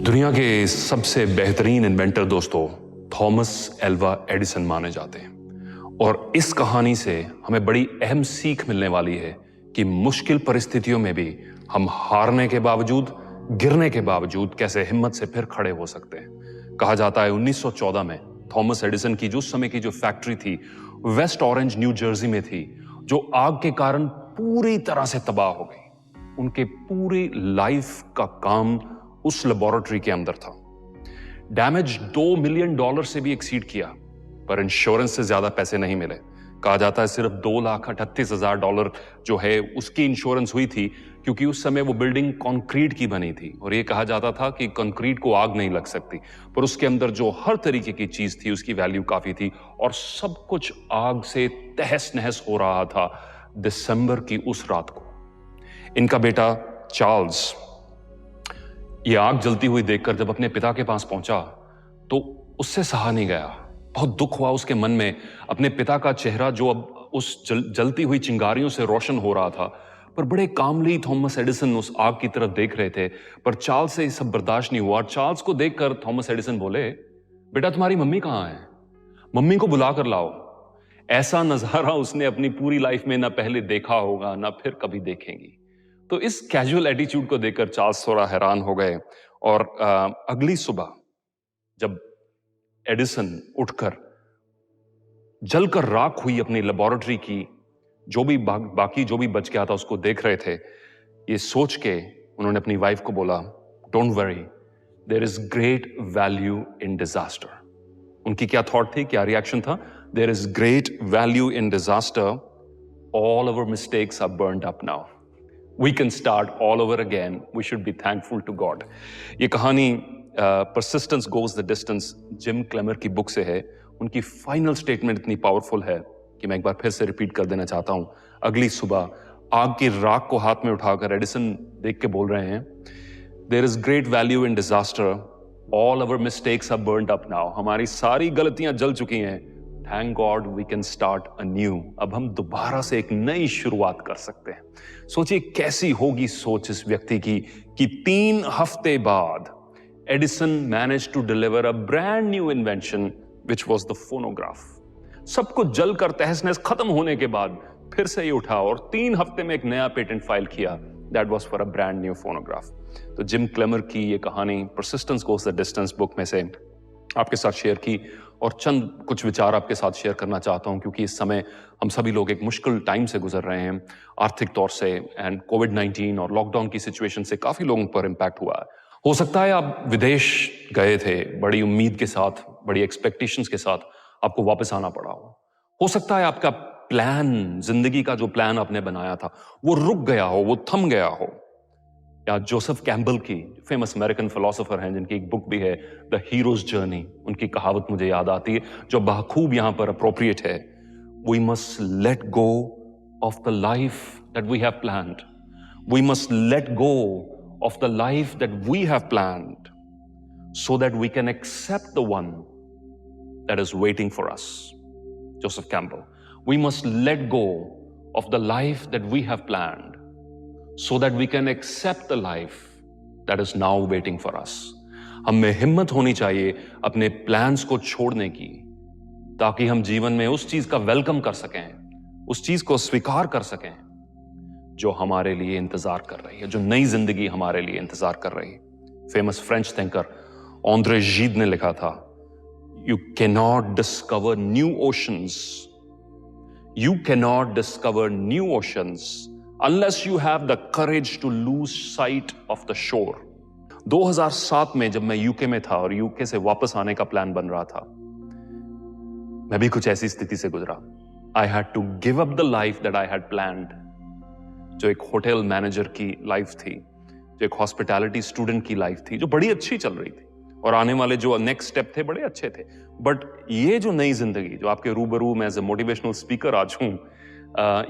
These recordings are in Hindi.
दुनिया के सबसे बेहतरीन इन्वेंटर दोस्तों थॉमस एल्वा एडिसन माने जाते हैं और इस कहानी से हमें बड़ी अहम सीख मिलने वाली है कि मुश्किल परिस्थितियों में भी हम हारने के बावजूद, गिरने के बावजूद कैसे हिम्मत से फिर खड़े हो सकते हैं। कहा जाता है 1914 में थॉमस एडिसन की जो उस समय की जो फैक्ट्री थी वेस्ट ऑरेंज न्यू जर्सी में थी, जो आग के कारण पूरी तरह से तबाह हो गई। उनके पूरी लाइफ का काम उस लेबोरेटरी के अंदर था। डैमेज $2 मिलियन से भी एक्सीड किया, पर इंश्योरेंस से ज्यादा पैसे नहीं मिले। कहा जाता है सिर्फ $2,38,000 जो है उसकी इंश्योरेंस हुई थी, क्योंकि उस समय वो बिल्डिंग कंक्रीट की बनी थी और ये कहा जाता था कि कंक्रीट को आग नहीं लग सकती, पर उसके अंदर जो हर तरीके की चीज थी उसकी वैल्यू काफी थी और सब कुछ आग से तहस नहस हो रहा था दिसंबर की उस रात को। इनका बेटा चार्ल्स ये आग जलती हुई देखकर जब अपने पिता के पास पहुंचा तो उससे सहा नहीं गया। बहुत दुख हुआ उसके मन में। अपने पिता का चेहरा जो अब उस जलती हुई चिंगारियों से रोशन हो रहा था, पर बड़े कामली थॉमस एडिसन उस आग की तरफ देख रहे थे, पर चार्ल्स से ये सब बर्दाश्त नहीं हुआ। चार्ल्स को देखकर थॉमस एडिसन बोले, बेटा तुम्हारी मम्मी कहाँ है? मम्मी को बुला कर लाओ। ऐसा नजारा उसने अपनी पूरी लाइफ में ना पहले देखा होगा ना फिर कभी देखेंगी। तो इस कैजुअल एटीट्यूड को देखकर चार्ल्स थोड़ा हैरान हो गए और अगली सुबह जब एडिसन उठकर जलकर राख हुई अपनी लेबोरेटरी की जो भी बाकी जो भी बच गया था उसको देख रहे थे, ये सोच के उन्होंने अपनी वाइफ को बोला, don't worry, there is great value in disaster. उनकी क्या थॉट थी, क्या रिएक्शन था? There is great value in disaster, all our mistakes are burned up now, we can start all over again, we should be thankful to God। ये कहानी persistence goes the distance gym claimer की बुक से है। उनकी फाइनल स्टेटमेंट इतनी पावरफुल है कि मैं एक बार फिर से रिपीट कर देना चाहता हूं। अगली सुबह आग की राख को हाथ में उठाकर एडिसन देख के बोल रहे हैं, there is great value in disaster, all our mistakes are burned up now. हमारी सारी गलतियां जल चुकी हैं, thank God we can start anew. अब हम दोबारा से एक नई शुरुआत कर सकते हैं। सोचिए कैसी होगी सोच इस व्यक्ति की कि 3 हफ्ते बाद Edison manage to deliver a brand new invention which was the phonograph. सब कुछ जलकर तहस नहस खत्म होने के बाद फिर से ये उठा और 3 हफ्ते में एक नया पेटेंट फाइल किया। That was for a brand new phonograph. तो जिम क्लेमर की ये कहानी persistence goes the distance book में से आपके साथ शेयर की और चंद कुछ विचार आपके साथ शेयर करना चाहता हूं, क्योंकि इस समय हम सभी लोग एक मुश्किल टाइम से गुजर रहे हैं आर्थिक तौर से, एंड कोविड-19 और लॉकडाउन की सिचुएशन से काफी लोगों पर इंपैक्ट हुआ है। हो सकता है आप विदेश गए थे बड़ी उम्मीद के साथ, बड़ी एक्सपेक्टेशंस के साथ, आपको वापस आना पड़ा हो सकता है आपका प्लान, जिंदगी का जो प्लान आपने बनाया था वो रुक गया हो, वो थम गया हो। या जोसेफ कैम्पबेल की फेमस अमेरिकन फिलोसोफर हैं जिनकी एक बुक भी है द हीरोज जर्नी, उनकी कहावत मुझे याद आती है जो बखूब यहां पर अप्रोप्रिएट है, we must let go of the life that we have planned, we must let go of the life that we have planned so that we can accept the one that is waiting for us. Joseph Campbell, we must let go of the life that we have planned so that we can accept the life that is now waiting for us। हम में हिम्मत होनी चाहिए अपने प्लान्स को छोड़ने की, ताकि हम जीवन में उस चीज का वेलकम कर सकें, उस चीज को स्वीकार कर सकें जो हमारे लिए इंतजार कर रही है, जो नई जिंदगी हमारे लिए इंतजार कर रही है। फेमस फ्रेंच थिंकर ऑन्द्रे जीद ने लिखा था, you cannot discover new oceans, you cannot discover new oceans unless you have the courage to lose sight of the shore। 2007 में जब मैं यूके में था और यूके से वापस आने का प्लान बन रहा था, मैं भी कुछ ऐसी स्थिति से गुजरा। I had to give up the life that I had planned, जो एक होटल मैनेजर की लाइफ थी, जो एक हॉस्पिटैलिटी स्टूडेंट की लाइफ थी, जो बड़ी अच्छी चल रही थी और आने वाले जो नेक्स्ट स्टेप थे बड़े अच्छे थे। बट ये जो नई जिंदगी जो आपके रूबरू मैं एज ए मोटिवेशनल स्पीकर आज हूं,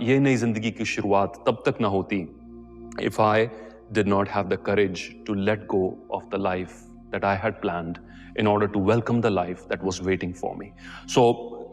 ये नई जिंदगी की शुरुआत तब तक ना होती if I did not have the courage to let go of the life that I had planned in order to welcome the life that was waiting for me। So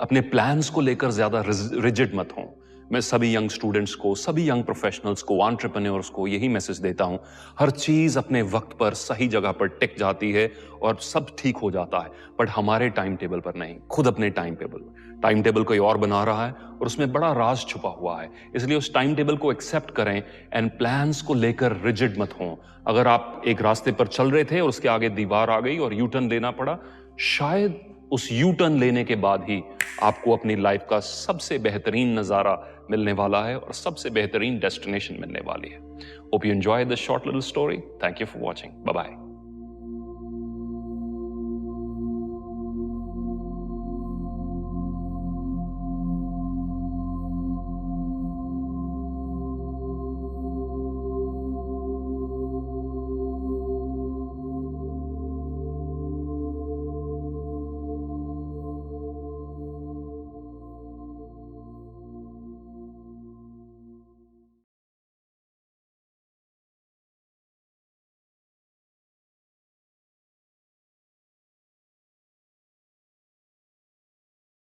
अपने plans को लेकर ज्यादा rigid मत हों। मैं सभी यंग स्टूडेंट्स को, सभी यंग प्रोफेशनल्स को, एंटरप्रेन्योर्स को यही मैसेज देता हूं, हर चीज अपने वक्त पर सही जगह पर टिक जाती है और सब ठीक हो जाता है, बट हमारे टाइम टेबल पर नहीं। खुद अपने टाइम टेबल कोई और बना रहा है और उसमें बड़ा राज छुपा हुआ है, इसलिए उस टाइम टेबल को एक्सेप्ट करें एंड प्लान्स को लेकर रिजिड मत हों। अगर आप एक रास्ते पर चल रहे थे और उसके आगे दीवार आ गई और यू टर्न लेना पड़ा, शायद उस यू टर्न लेने के बाद ही आपको अपनी लाइफ का सबसे बेहतरीन नजारा मिलने वाला है और सबसे बेहतरीन डेस्टिनेशन मिलने वाली है। Hope you enjoy this short little story. Thank you for watching. Bye bye.